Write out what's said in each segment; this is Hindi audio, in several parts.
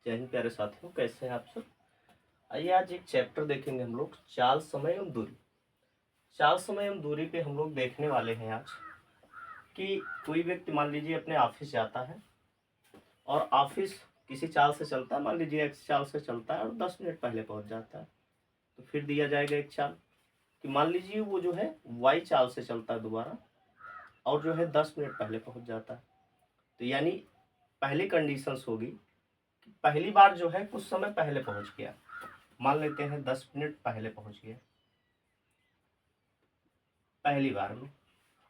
जय हिंद प्यारे साथियों, कैसे हैं आप सब। आइए आज एक चैप्टर देखेंगे हम लोग, चाल, समय एवं दूरी। चाल, समय एवं दूरी पे हम लोग देखने वाले हैं आज कि कोई व्यक्ति मान लीजिए अपने ऑफिस जाता है और ऑफिस किसी चाल से चलता है, मान लीजिए एक्स चाल से चलता है और 10 मिनट पहले पहुंच जाता है। तो फिर दिया जाएगा एक चाल कि मान लीजिए वो जो है वाई चाल से चलता है दोबारा और जो है 10 मिनट पहले पहुंच जाता है। तो यानी पहली कंडीशंस होगी कि पहली बार जो है कुछ समय पहले पहुंच गया, मान लेते हैं 10 मिनट पहले पहुंच गया पहली बार में,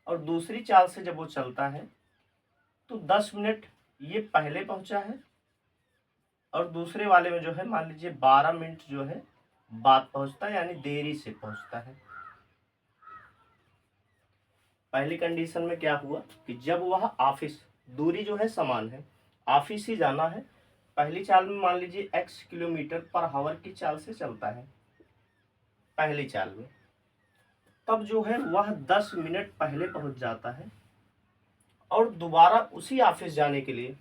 और दूसरी चाल से जब वो चलता है तो 10 मिनट ये पहले पहुंचा है और दूसरे वाले में जो है मान लीजिए 12 मिनट जो है बाद पहुंचता है, यानी देरी से पहुंचता है। पहली कंडीशन में क्या हुआ कि जब वह ऑफिस, दूरी जो है समान है, ऑफिस ही जाना है, पहली चाल में मान लीजिए x किलोमीटर पर आवर की चाल से चलता है पहली चाल में, तब जो है वह 10 मिनट पहले पहुंच जाता है और दोबारा उसी ऑफिस जाने के लिए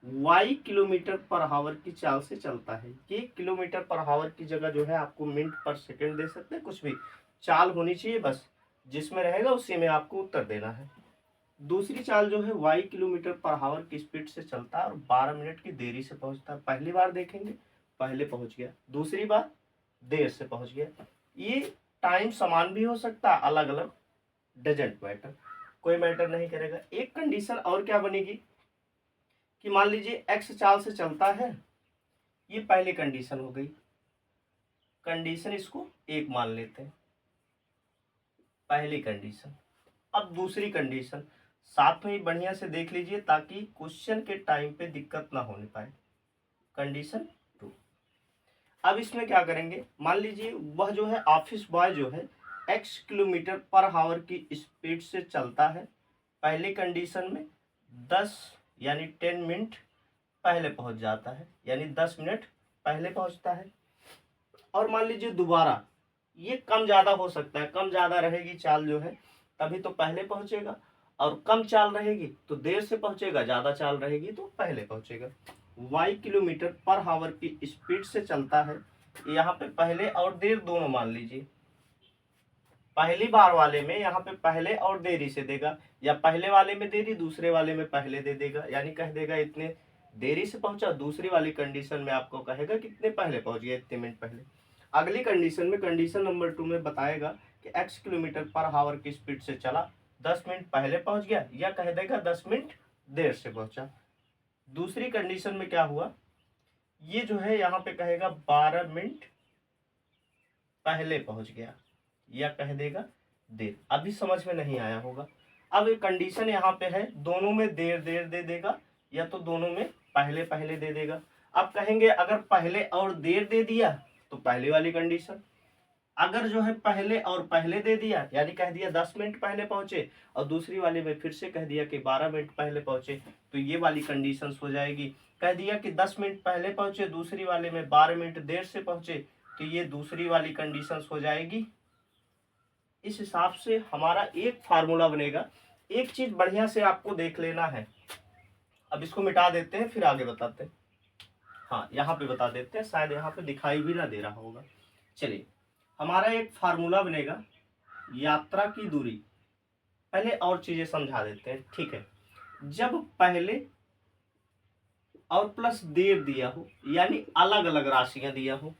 y किलोमीटर पर आवर की चाल से चलता है। ये किलोमीटर पर आवर की जगह जो है आपको मिनट पर सेकंड दे सकते हैं, कुछ भी चाल होनी चाहिए, बस जिसमें रहेगा उसी में आपको उत्तर देना है। दूसरी चाल जो है y किलोमीटर पर आवर की स्पीड से चलता है और 12 मिनट की देरी से पहुंचता है। पहली बार देखेंगे पहले पहुंच गया, दूसरी बार देर से पहुंच गया। ये टाइम समान भी हो सकता है, अलग अलग, डजेंट मैटर, कोई मैटर नहीं करेगा। एक कंडीशन और क्या बनेगी कि मान लीजिए एक्स चाल से चलता है, ये पहली कंडीशन हो गई, कंडीशन इसको एक मान लेते हैं, पहली कंडीशन। अब दूसरी कंडीशन साथ में ही बढ़िया से देख लीजिए ताकि क्वेश्चन के टाइम पे दिक्कत ना होने पाए। कंडीशन 2, अब इसमें क्या करेंगे, मान लीजिए वह जो है ऑफिस बॉय जो है x किलोमीटर पर आवर की स्पीड से चलता है, पहली कंडीशन में 10 यानी 10 मिनट पहले पहुंच जाता है, यानी 10 मिनट पहले पहुंचता है। और मान लीजिए दोबारा ये कम ज़्यादा हो सकता है, कम ज़्यादा रहेगी चाल जो है तभी तो पहले पहुंचेगा, और कम चाल रहेगी तो देर से पहुंचेगा, ज़्यादा चाल रहेगी तो पहले पहुंचेगा। y किलोमीटर पर आवर की स्पीड से चलता है, यहाँ पे पहले और देर दोनों मान लीजिए। पहली बार वाले में यहाँ पे पहले और देरी से देगा, या पहले वाले में देरी दूसरे वाले में पहले दे देगा, यानी कह देगा इतने देरी से पहुंचा। दूसरी वाली कंडीशन में आपको कहेगा कितने पहले पहुंच गया, इतने मिनट पहले। अगली कंडीशन में, कंडीशन नंबर 2 में बताएगा कि x किलोमीटर पर आवर की स्पीड से चला, 10 मिनट पहले पहुंच गया, या कह देगा 10 मिनट देर से पहुंचा। दूसरी कंडीशन में क्या हुआ, ये जो है यहाँ पे कहेगा 12 मिनट पहले पहुंच गया, या कह देगा देर। अभी समझ में नहीं आया होगा। अब एक कंडीशन यहाँ पे है, दोनों में देर देर दे देगा या तो दोनों में पहले पहले दे देगा। अब कहेंगे अगर पहले और देर दे दिया तो पहले वाली कंडीशन, अगर जो है पहले और पहले दे दिया यानी कह दिया 10 मिनट पहले पहुंचे और दूसरी वाले में फिर से कह दिया कि 12 मिनट पहले पहुंचे, तो ये वाली कंडीशंस हो जाएगी। कह दिया कि 10 मिनट पहले पहुंचे, दूसरी वाले में 12 मिनट देर से पहुंचे, तो ये दूसरी वाली कंडीशंस हो जाएगी। इस हिसाब से हमारा एक फार्मूला बनेगा। एक चीज बढ़िया से आपको देख लेना है, अब इसको मिटा देते हैं फिर आगे बताते हैं। हाँ, यहाँ पे बता देते हैं, शायद यहाँ पे दिखाई भी ना दे रहा होगा। चलिए, हमारा एक फार्मूला बनेगा यात्रा की दूरी। पहले और चीजें समझा देते हैं, ठीक है। जब पहले और प्लस देर दिया हो, यानी अलग अलग राशियां दिया हो,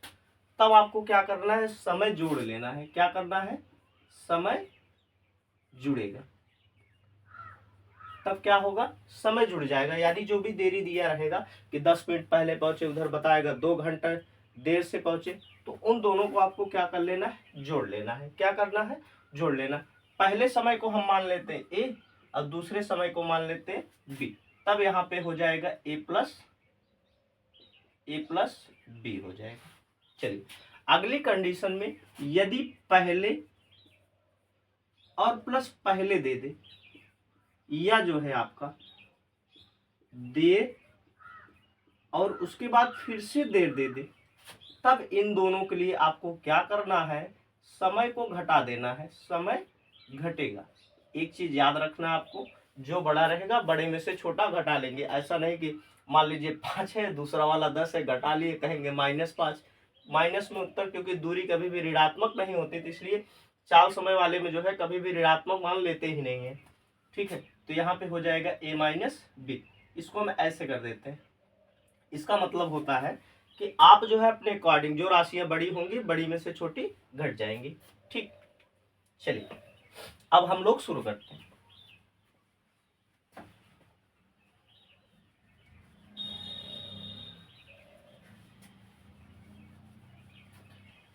तब आपको क्या करना है, समय जोड़ लेना है। क्या करना है, समय जुड़ेगा, तब क्या होगा, समय जुड़ जाएगा। यानी जो भी देरी दिया रहेगा कि 10 मिनट पहले पहुंचे, उधर बताएगा 2 घंटे देर से पहुंचे, तो उन दोनों को आपको क्या कर लेना है, जोड़ लेना है। क्या करना है, जोड़ लेना। पहले समय को हम मान लेते हैं ए और दूसरे समय को मान लेते हैं बी, तब यहाँ पे हो जाएगा ए प्लस बी हो जाएगा। चलिए, अगली कंडीशन में यदि पहले और प्लस पहले दे दे, या जो है आपका देर और उसके बाद फिर से देर दे दे, तब इन दोनों के लिए आपको क्या करना है, समय को घटा देना है, समय घटेगा। एक चीज याद रखना आपको, जो बड़ा रहेगा बड़े में से छोटा घटा लेंगे। ऐसा नहीं कि मान लीजिए 5 है, दूसरा वाला 10 है, घटा लिए, कहेंगे -5। माइनस में उत्तर, क्योंकि दूरी कभी भी ऋणात्मक नहीं होती, तो इसलिए चाल समय वाले में जो है कभी भी ऋणात्मक मान लेते ही नहीं है। ठीक है, तो यहाँ पे हो जाएगा a-b। इसको हम ऐसे कर देते हैं। इसका मतलब होता है कि आप जो है अपने अकॉर्डिंग जो राशियां बड़ी होंगी, बड़ी में से छोटी घट जाएंगी। ठीक, चलिए अब हम लोग शुरू करते हैं।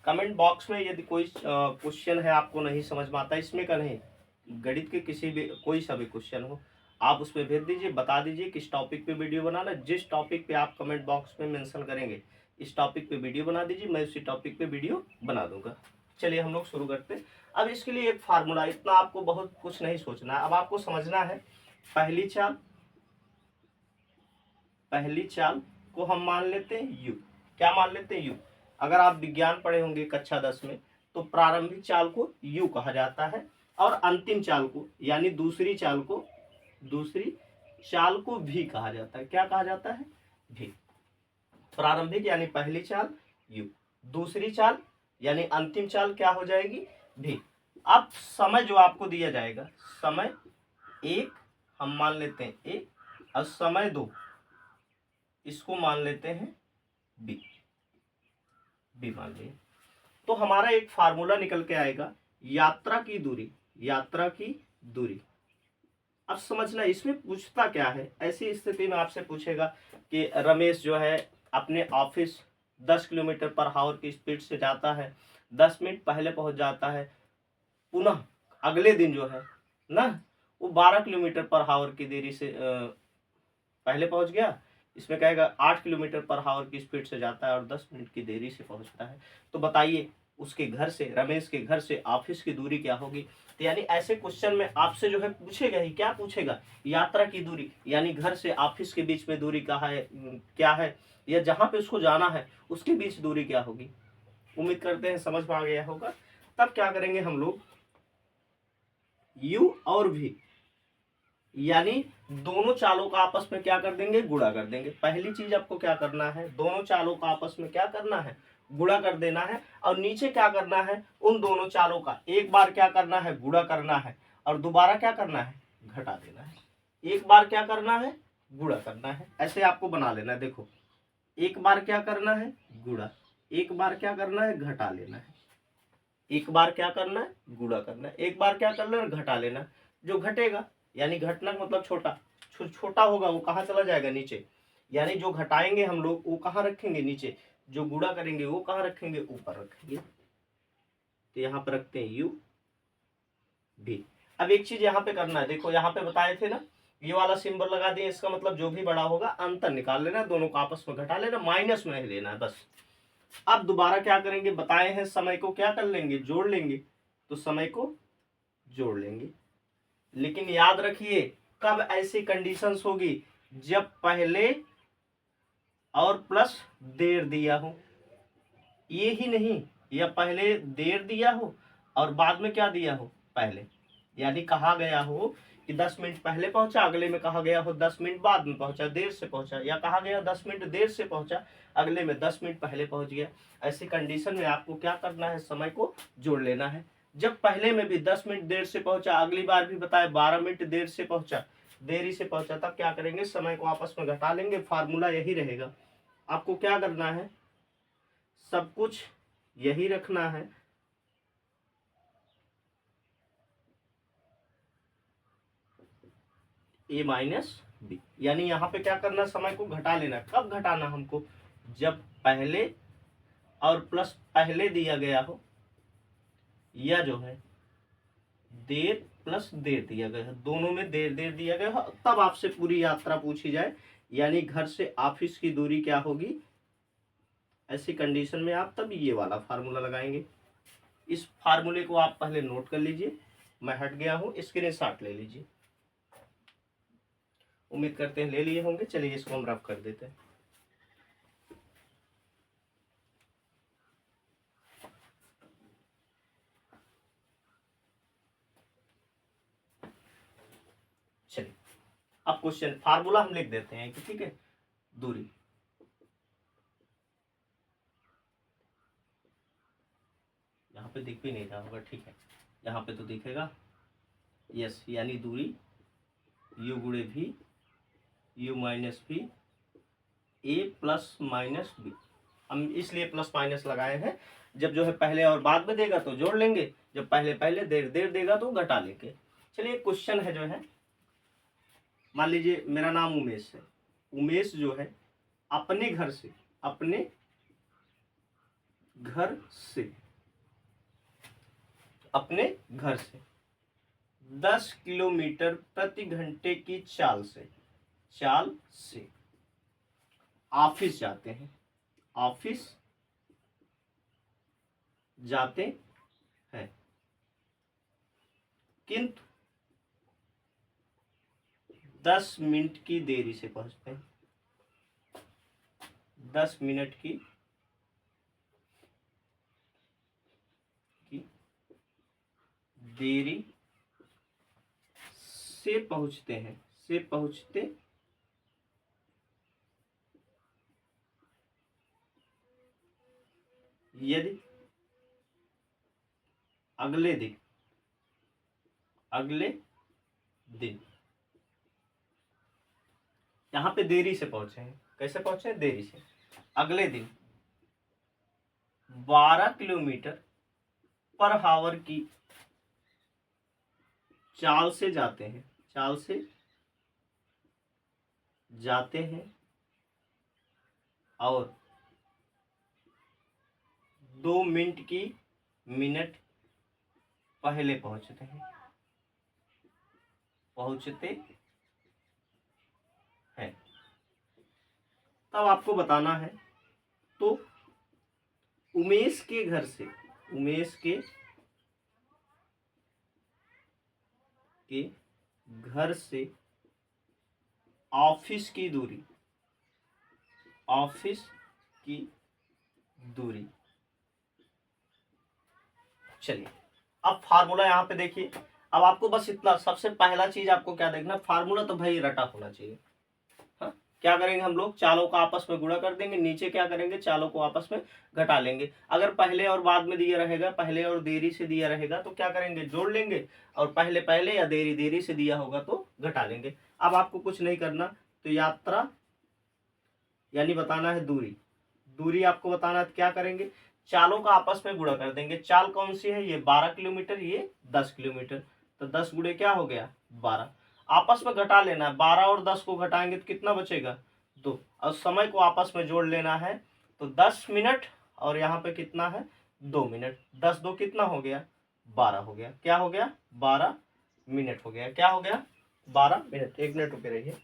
कमेंट बॉक्स में यदि कोई क्वेश्चन है आपको नहीं समझ में आता, इसमें का नहीं, गणित के किसी भी कोई सा भी क्वेश्चन हो, आप उसमें भेज दीजिए, बता दीजिए किस टॉपिक पे वीडियो बनाना। जिस टॉपिक पे आप कमेंट बॉक्स में मेंशन करेंगे, इस टॉपिक पे वीडियो बना दीजिए, मैं उसी टॉपिक पे वीडियो बना दूंगा। चलिए हम लोग शुरू करते हैं। अब इसके लिए एक फार्मूला, इतना आपको बहुत कुछ नहीं सोचना है, अब आपको समझना है। पहली चाल को हम मान लेते हैं यू। क्या मान लेते हैं? यू। अगर आप विज्ञान पढ़े होंगे कक्षा 10 में, तो प्रारंभिक चाल को यू कहा जाता है, और अंतिम चाल को यानी दूसरी चाल को भी कहा जाता है। क्या कहा जाता है? भी। प्रारंभिक यानी पहली चाल यू, दूसरी चाल यानी अंतिम चाल क्या हो जाएगी? भी। अब समय जो आपको दिया जाएगा, समय 1 हम मान लेते हैं ए, और समय 2 इसको मान लेते हैं बी मान लिए। तो हमारा एक फार्मूला निकल के आएगा, यात्रा की दूरी। अब समझना इसमें पूछता क्या है। ऐसी स्थिति में आपसे पूछेगा कि रमेश जो है अपने ऑफिस 10 किलोमीटर पर हावर की स्पीड से जाता है, 10 मिनट पहले पहुंच जाता है, पुनः अगले दिन जो है ना वो 12 किलोमीटर पर हावर की देरी से पहले पहुंच गया। इसमें कहेगा 8 किलोमीटर पर हावर की स्पीड से जाता है और 10 मिनट की देरी से पहुंचता है। तो बताइए उसके घर से, रमेश के घर से ऑफिस की दूरी क्या होगी? तो यानी ऐसे क्वेश्चन में आपसे जो है पूछेगा ही, क्या पूछेगा? यात्रा की दूरी, यानी घर से ऑफिस के बीच में दूरी कहाँ है, क्या है, या जहां पे उसको जाना है उसके बीच दूरी क्या होगी। उम्मीद करते हैं समझ में आ गया होगा। तब क्या करेंगे हम लोग, यू और भी यानी दोनों चालों का आपस में क्या कर देंगे? गुणा कर देंगे। पहली चीज आपको क्या करना है, दोनों चालों का आपस में क्या करना है? गुणा कर देना है। और नीचे क्या करना है, उन दोनों चालों का एक बार क्या करना है? गुणा करना है, और दोबारा क्या करना है? घटा देना है। एक बार क्या करना है? गुणा करना है। ऐसे आपको बना लेना है। देखो, एक बार क्या करना है? गुणा, एक बार क्या करना है? घटा लेना है। एक बार क्या करना है? गुणा करना है। एक बार क्या करना है? घटा लेना। जो घटेगा यानी घटना का मतलब छोटा होगा वो कहाँ चला जाएगा? नीचे। यानी जो घटाएंगे हम लोग वो कहाँ रखेंगे? नीचे। जो गुणा करेंगे वो कहाँ रखेंगे? ऊपर रखेंगे। तो यहाँ पे रखते हैं यू भी। अब एक चीज यहाँ पे करना है, देखो यहाँ पे बताए थे ना, ये वाला सिंबल लगा दिए, इसका मतलब जो भी बड़ा होगा अंतर निकाल लेना, दोनों को आपस में घटा लेना, माइनस में नहीं लेना है बस। अब दोबारा क्या करेंगे, बताए हैं समय को क्या कर लेंगे? जोड़ लेंगे। तो समय को जोड़ लेंगे, लेकिन याद रखिए कब ऐसी कंडीशंस होगी? जब पहले और प्लस देर दिया हो, ये ही नहीं, या पहले देर दिया हो और बाद में क्या दिया हो? पहले। यानी कहा गया हो कि 10 मिनट पहले पहुंचा, अगले में कहा गया हो 10 मिनट बाद में पहुंचा, देर से पहुंचा, या कहा गया 10 मिनट देर से पहुंचा, अगले में 10 मिनट पहले पहुंच गया। ऐसी कंडीशन में आपको क्या करना है? समय को जोड़ लेना है। जब पहले में भी 10 मिनट देर से पहुंचा, अगली बार भी बताया 12 मिनट देर से पहुंचा, देरी से पहुंचा, तब क्या करेंगे? समय को आपस में घटा लेंगे। फार्मूला यही रहेगा। आपको क्या करना है? सब कुछ यही रखना है। ए माइनस बी, यानी यहाँ पे क्या करना? समय को घटा लेना। कब घटाना हमको? जब पहले और प्लस पहले दिया गया हो, या जो है देर प्लस देर दिया गया है, दोनों में देर दिया गया हो, तब आपसे पूरी यात्रा पूछी जाए, यानी घर से ऑफिस की दूरी क्या होगी। ऐसी कंडीशन में आप तब ये वाला फार्मूला लगाएंगे। इस फार्मूले को आप पहले नोट कर लीजिए, मैं हट गया हूं, स्क्रीनशॉट ले लीजिए। उम्मीद करते हैं ले लिए होंगे। चलिए इसको हम रफ कर देते हैं। चलिए आप क्वेश्चन फार्मूला हम लिख देते हैं कि ठीक है, दूरी यहाँ पे दिख भी नहीं रहा होगा, ठीक है, यहाँ पे तो दिखेगा, यस, यानी दूरी यू गुणे भी, यू माइनस भी, ए प्लस माइनस बी। हम इसलिए प्लस माइनस लगाए हैं, जब जो है पहले और बाद में देगा तो जोड़ लेंगे, जब पहले पहले देर देर देगा तो घटा लेंगे। चलिए क्वेश्चन है जो है, मान लीजिए मेरा नाम उमेश है, उमेश जो है अपने घर से 10 किलोमीटर प्रति घंटे की चाल से ऑफिस जाते हैं, किंतु 10 मिनट की देरी से पहुंचते हैं, 10 मिनट की देरी से पहुंचते यदि अगले दिन यहाँ पे देरी से पहुंचे हैं, कैसे पहुंचे हैं, देरी से, अगले दिन 12 किलोमीटर पर हावर की चाल से जाते हैं और 2 मिनट पहले पहुंचते हैं, तब आपको बताना है, तो उमेश के घर से ऑफिस की दूरी। चलिए अब फार्मूला यहाँ पे देखिए, अब आपको बस इतना, सबसे पहला चीज आपको क्या देखना, फार्मूला तो भाई रटा होना चाहिए। हाँ, क्या करेंगे हम लोग, चालों का आपस में गुणा कर देंगे, नीचे क्या करेंगे, चालों को आपस में घटा लेंगे। अगर पहले और बाद में दिया रहेगा, पहले और देरी से दिया रहेगा तो क्या करेंगे, जोड़ लेंगे, और पहले पहले या देरी से दिया होगा तो घटा लेंगे। अब आपको कुछ नहीं करना, तो यात्रा यानी बताना है दूरी आपको बताना है, तो क्या करेंगे, चालों का आपस में गुणा कर देंगे। चाल कौन सी है, ये 12 किलोमीटर, ये 10 किलोमीटर, तो 10 गुणे क्या हो गया, 12। आपस में घटा लेना है, 12 और 10 को घटाएंगे तो कितना बचेगा, 2। और समय को आपस में जोड़ लेना है, तो 10 मिनट और यहाँ पे कितना है, 2 मिनट, 10 2 कितना हो गया, 12 हो गया, क्या हो गया, 12 मिनट हो गया, क्या हो गया, 12 मिनट। 1 मिनट रुके रहिए।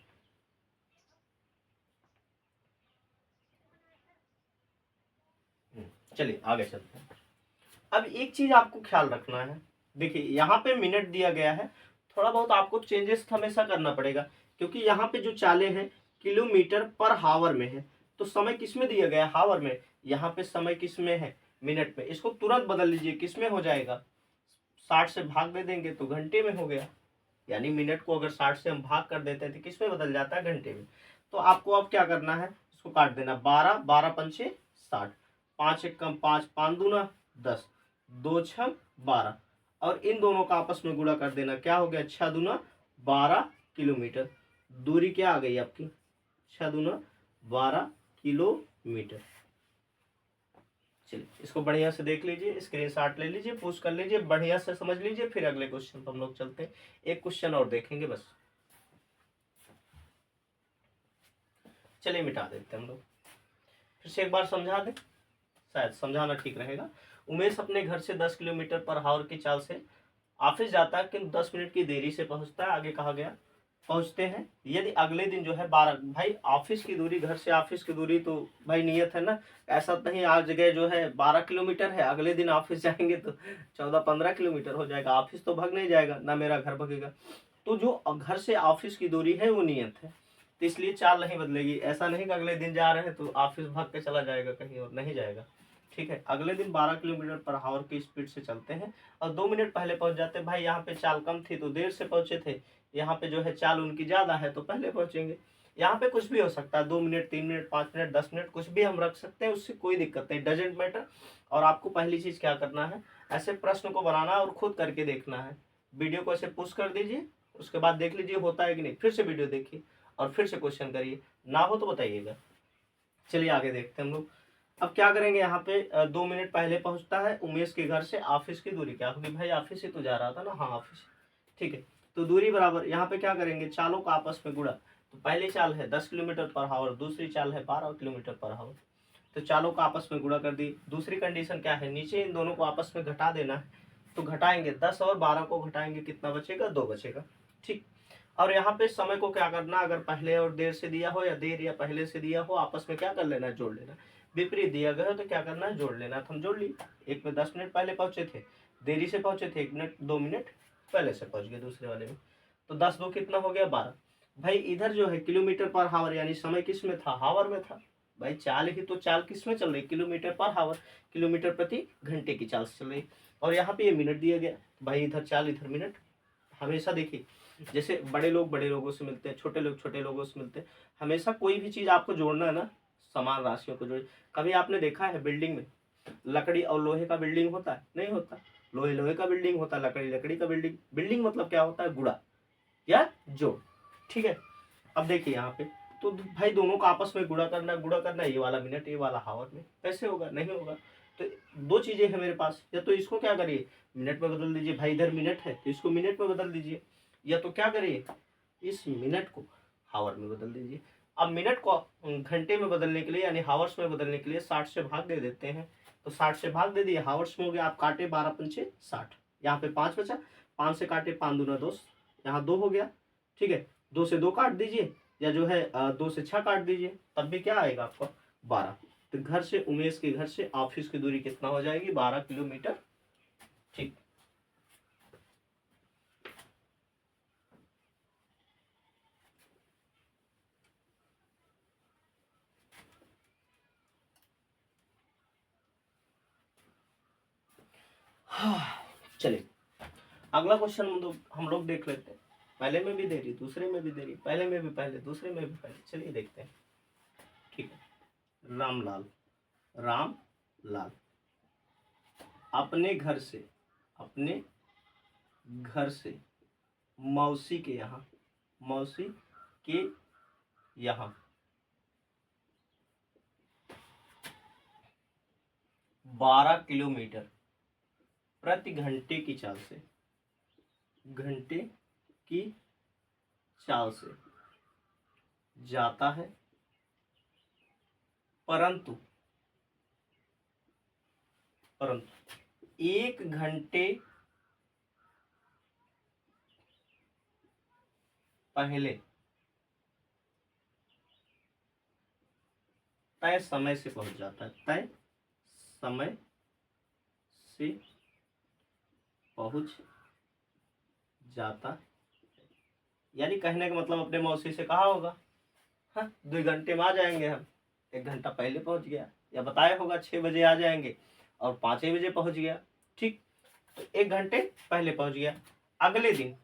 चलिए आगे चलते हैं। अब एक चीज आपको ख्याल रखना है, देखिए यहाँ पे मिनट दिया गया है, थोड़ा बहुत आपको चेंजेस हमेशा करना पड़ेगा, क्योंकि यहाँ पे जो चालें हैं किलोमीटर पर हावर में है, तो समय किस में दिया गया है, हावर में, यहाँ पे समय किस में है, मिनट में। इसको तुरंत बदल लीजिए, किस में हो जाएगा, 60 से भाग दे देंगे तो घंटे में हो गया, यानी मिनट को अगर 60 से हम भाग कर देते हैं तो किस में बदल जाता है, घंटे में। तो आपको अब क्या करना है, इसको काट देना, 12 12 पंचे 60, 5 एक कम 5, 5 दूना 10, 2 6 12, और इन दोनों का आपस में गुणा कर देना, क्या हो गया, 6 दूना 12 किलोमीटर। दूरी क्या आ गई आपकी, 6 दूना 12 किलोमीटर। चलिए इसको बढ़िया से देख लीजिए, स्क्रीनशॉट ले लीजिए, पूछ कर लीजिए, बढ़िया से समझ लीजिए, फिर अगले क्वेश्चन पर हम लोग चलते हैं। एक क्वेश्चन और देखेंगे बस, चलिए मिटा देते हैं हम लोग, फिर से एक बार समझा दें, शायद समझाना ठीक रहेगा। उमेश अपने घर से 10 किलोमीटर पर हावर की चाल से ऑफिस जाता है, किंतु 10 मिनट की देरी से पहुंचता है। आगे कहा गया, पहुंचते हैं यदि अगले दिन जो है 12, भाई ऑफिस की दूरी, घर से ऑफिस की दूरी तो भाई नियत है ना, ऐसा नहीं आज जगह जो है 12 किलोमीटर है, अगले दिन ऑफिस जाएंगे तो 14-15 किलोमीटर हो जाएगा, ऑफिस तो भाग नहीं जाएगा ना, मेरा घर भगेगा। तो जो घर से ऑफिस की दूरी है वो नियत है, तो इसलिए चाल नहीं बदलेगी। ऐसा नहीं कि अगले दिन जा रहे हैं तो ऑफिस भाग के चला जाएगा कहीं और, नहीं जाएगा, ठीक है। अगले दिन 12 किलोमीटर पर हावर की स्पीड से चलते हैं और 2 मिनट पहले पहुंच जाते हैं। भाई यहाँ पे चाल कम थी तो देर से पहुंचे थे, यहाँ पे जो है चाल उनकी ज़्यादा है तो पहले पहुँचेंगे। यहाँ पे कुछ भी हो सकता है, 2 मिनट, 3 मिनट, 5 मिनट, 10 मिनट, कुछ भी हम रख सकते हैं, उससे कोई दिक्कत नहीं, डजेंट मैटर। और आपको पहली चीज़ क्या करना है, ऐसे प्रश्न को बनाना और खुद करके देखना है। वीडियो को ऐसे पुश कर दीजिए, उसके बाद देख लीजिए होता है कि नहीं, फिर से वीडियो देखिए और फिर से क्वेश्चन करिए, ना हो तो बताइएगा। चलिए आगे देखते हैं हम लोग। अब क्या करेंगे, यहाँ पे 2 मिनट पहले पहुँचता है उमेश के घर से ऑफिस की दूरी क्या होगी, भाई ऑफिस ही तो जा रहा था ना, हाँ ऑफिस, ठीक है। तो दूरी बराबर, यहाँ पे क्या करेंगे, चालों का आपस में गुणा। तो पहली चाल है 10 किलोमीटर पर आवर, दूसरी चाल है 12 किलोमीटर पर आवर। तो चालों का आपस में गुणा कर दी। दूसरी कंडीशन क्या है, नीचे इन दोनों को आपस में घटा देना है। तो घटाएंगे 10 और 12 को घटाएंगे, कितना बचेगा, 2 बचेगा, ठीक। और यहाँ पे समय को क्या करना, अगर पहले और देर से दिया हो या देर या पहले से दिया हो, आपस में क्या कर लेना है, जोड़ लेना। विपरीत दिया गया हो तो क्या करना है, जोड़ लेना। तो हम जोड़ लिए, एक में 10 मिनट पहले पहुंचे थे, देरी से पहुंचे थे 1 मिनट 2 मिनट पहले से पहुंच गए दूसरे वाले में। तो 10 दो कितना हो गया, 12। भाई इधर जो है किलोमीटर पर हावर, यानी समय किस में था, हावर में था। भाई चाल ही तो, चाल किस में चल रही, किलोमीटर पर हावर, किलोमीटर प्रति घंटे की चाल से चल रही। और यहाँ पे ये मिनट दिया गया, भाई इधर चाल इधर मिनट। हमेशा देखिए, जैसे बड़े लोग बड़े लोगों से मिलते हैं, छोटे लोग छोटे लोगों से मिलते हैं, हमेशा कोई भी चीज़ आपको जोड़ना है ना, समान राशियों को जोड़। कभी आपने देखा है बिल्डिंग में लकड़ी और लोहे का बिल्डिंग होता है, नहीं होता। लोहे लोहे का बिल्डिंग होता है, लकड़ी लकड़ी का बिल्डिंग। बिल्डिंग मतलब क्या होता है, गुणा या जोड़, ठीक है। अब देखिए यहाँ पे, तो भाई दोनों को आपस में गुणा करना, ये वाला मिनट ये वाला हावर में, कैसे होगा, नहीं होगा। तो दो चीजें हैं मेरे पास, या तो इसको क्या करिए, मिनट में बदल दीजिए, भाई इधर मिनट है तो इसको मिनट में बदल दीजिए, या तो क्या करिए, इस मिनट को हावर में बदल दीजिए। अब मिनट को घंटे में बदलने के लिए, यानी हावर्स में बदलने के लिए 60 से भाग दे देते हैं। तो 60 से भाग दे दिए, हावर्स में हो गया, आप काटे 12 पंचे 60, यहाँ पे 5 बचा, 5 से काटे 5 दूना 2, यहाँ 2 हो गया, ठीक है। 2 से 2 काट दीजिए, या जो है 2 से 6 काट दीजिए, तब भी क्या आएगा आपका, 12। तो घर से, उमेश के घर से ऑफिस की दूरी कितना हो जाएगी, 12 किलोमीटर, ठीक। चलिए अगला क्वेश्चन हम लोग देख लेते हैं। पहले में भी देरी, दूसरे में भी देरी, पहले में भी पहले, दूसरे में भी पहले, चलिए देखते हैं, ठीक है। रामलाल, राम लाल अपने घर से मौसी के यहाँ, मौसी के यहाँ 12 किलोमीटर प्रति घंटे की चाल से, घंटे की चाल से जाता है, परंतु 1 घंटे पहले तय समय से पहुंच जाता है, तय समय से पहुंच जाता है। यानी कहने का मतलब अपने मौसी से कहा होगा, हाँ 2 घंटे में आ जाएंगे हम, 1 घंटा पहले पहुंच गया, या बताया होगा 6 बजे आ जाएंगे और 5 बजे पहुंच गया, ठीक। तो 1 घंटे पहले पहुंच गया। अगले दिन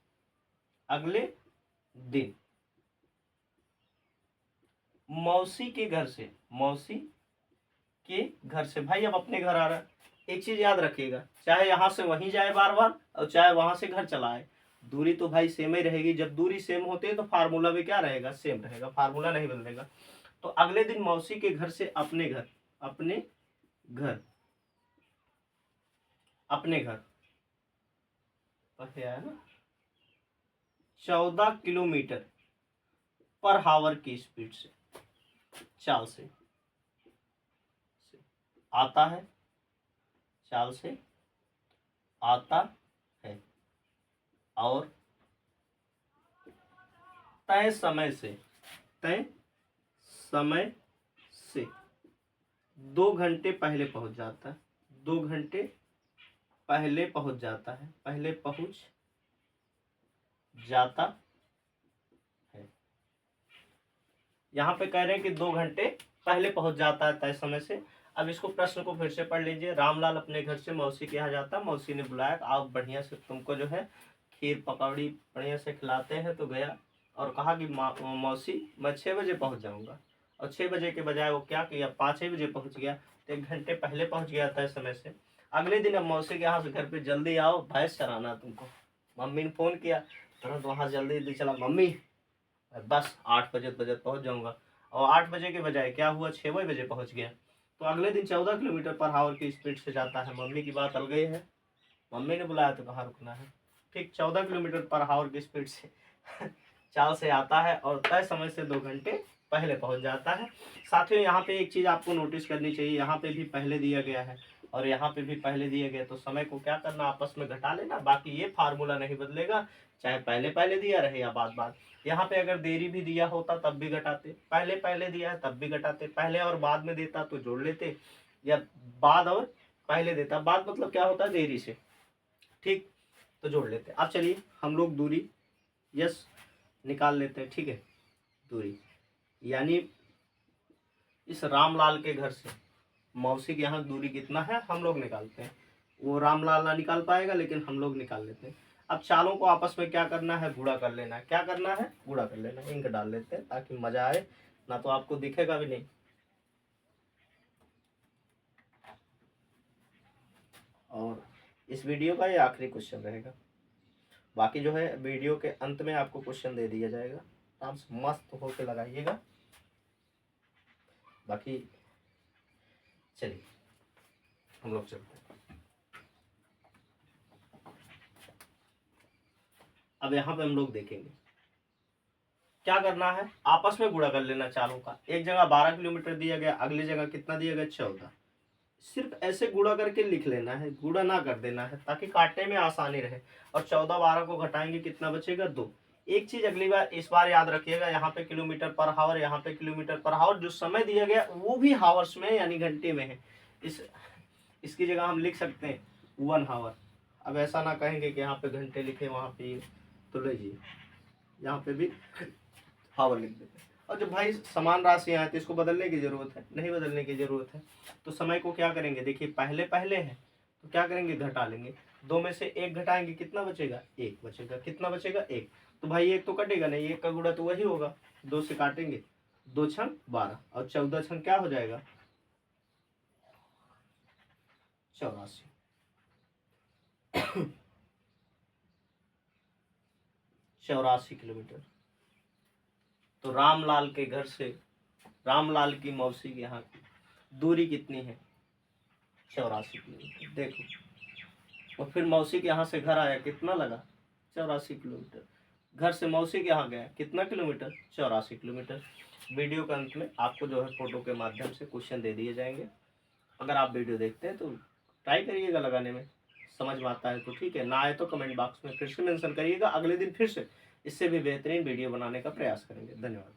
मौसी के घर से भाई अब अपने घर आ रहा है। एक चीज याद रखिएगा, चाहे यहाँ से वहीं जाए बार बार और चाहे वहां से घर चला आए, दूरी तो भाई सेम ही रहेगी। जब दूरी सेम होती है तो फार्मूला भी क्या रहेगा, सेम रहेगा, फार्मूला नहीं बदलेगा। तो अगले दिन मौसी के घर से अपने घर, है ना, 14 किलोमीटर पर हावर की स्पीड से, चाल से आता है, चाल से आता है, और तय समय से 2 घंटे पहले पहुंच जाता है, 2 घंटे पहले पहुंच जाता है, पहले पहुंच जाता है। यहाँ पे कह रहे हैं कि 2 घंटे पहले पहुंच जाता है तय समय से। अब इसको प्रश्न को फिर से पढ़ लीजिए। रामलाल अपने घर से मौसी के यहाँ जाता, मौसी ने बुलाया, आप बढ़िया से तुमको जो है खीर पकौड़ी बढ़िया से खिलाते हैं। तो गया और कहा कि मौसी मैं 6 बजे पहुंच जाऊंगा। और 6 बजे के बजाय वो क्या किया, 5 बजे पहुंच गया। तो 1 घंटे पहले पहुंच गया था समय से। अगले दिन अब मौसी के यहाँ से घर पे जल्दी आओ, भैंस चराना तुमको। मम्मी ने फ़ोन किया, तुरंत वहाँ जल्दी चला। मम्मी बस 8 बजे पहुँच जाऊँगा। और 8 बजे के बजाय क्या हुआ, 6 बजे पहुँच गया। तो अगले दिन 14 किलोमीटर पर आवर की स्पीड से जाता है। मम्मी की बात अलग है, मम्मी ने बुलाया तो कहाँ रुकना है। ठीक 14 किलोमीटर पर आवर की स्पीड से चाल से आता है और तय समय से 2 घंटे पहले पहुंच जाता है। साथियों यहाँ पे एक चीज़ आपको नोटिस करनी चाहिए, यहाँ पे भी पहले दिया गया है और यहाँ पे भी पहले दिया गया। तो समय को क्या करना, आपस में घटा लेना। बाकी ये फार्मूला नहीं बदलेगा, चाहे पहले दिया रहे या बाद। यहाँ पे अगर देरी भी दिया होता तब भी घटाते, पहले दिया है तब भी घटाते, पहले और बाद में देता तो जोड़ लेते, या बाद और पहले देता, बाद मतलब क्या होता है देरी से, ठीक, तो जोड़ लेते। अब चलिए हम लोग दूरी यस निकाल लेते हैं। ठीक है, दूरी यानी इस रामलाल के घर से मौसी के यहाँ दूरी कितना है हम लोग निकालते हैं। वो रामलाल ना निकाल पाएगा लेकिन हम लोग निकाल लेते हैं। अब चालों को आपस में क्या करना है, गुणा कर लेना है। क्या करना है, गुणा कर लेना है। इंक डाल लेते हैं ताकि मजा आए, ना तो आपको दिखेगा भी नहीं। और इस वीडियो का ये आखिरी क्वेश्चन रहेगा। बाकी जो है वीडियो के अंत में आपको क्वेश्चन दे दिया जाएगा, आप मस्त होके लगाइएगा। बाकी चलिए हम लोग चलते हैं। अब यहाँ पे हम लोग देखेंगे क्या करना है, आपस में गुणा कर लेना चालों का। एक जगह 12 किलोमीटर दिया गया, अगली जगह कितना दिया गया, 14। सिर्फ ऐसे गुणा करके लिख लेना है, गुणा ना कर देना है ताकि काटने में आसानी रहे। और 14 12 को घटाएंगे कितना बचेगा, 2। एक चीज अगली बार इस बार याद रखिएगा, यहाँ पे किलोमीटर पर हावर, यहाँ पे किलोमीटर पर हावर, जो समय दिया गया वो भी हावर्स में यानी घंटे में है। इसकी जगह हम लिख सकते हैं 1 हावर। अब ऐसा ना कहेंगे कि यहाँ पे घंटे लिखे वहाँ पे, तो लीजिए यहाँ पे भी हावर लिख देते हैं। और जब भाई समान राशियाँ हैं तो इसको बदलने की जरूरत है, नहीं बदलने की जरूरत है। तो समय को क्या करेंगे, देखिए पहले है तो क्या करेंगे, घटा लेंगे। 2 में से 1 घटाएंगे कितना बचेगा, 1 बचेगा। कितना बचेगा, 1। तो भाई 1 तो कटेगा नहीं, 1 का गुणा तो वही होगा, 2 से काटेंगे, 2 छंग 12 और 14 छंग क्या हो जाएगा, 84। 84 किलोमीटर। तो रामलाल के घर से रामलाल की मौसी के यहाँ की दूरी कितनी है, 84 किलोमीटर। देखो, और फिर मौसी के यहाँ से घर आया कितना लगा, 84 किलोमीटर। घर से मौसी के यहाँ गया कितना किलोमीटर, 84 किलोमीटर। वीडियो के अंत में आपको जो है फोटो के माध्यम से क्वेश्चन दे दिए जाएंगे। अगर आप वीडियो देखते हैं तो ट्राई करिएगा लगाने में, समझ में आता है तो ठीक है, ना आए तो कमेंट बॉक्स में फिर से मेंशन करिएगा। अगले दिन फिर से इससे भी बेहतरीन वीडियो बनाने का प्रयास करेंगे। धन्यवाद।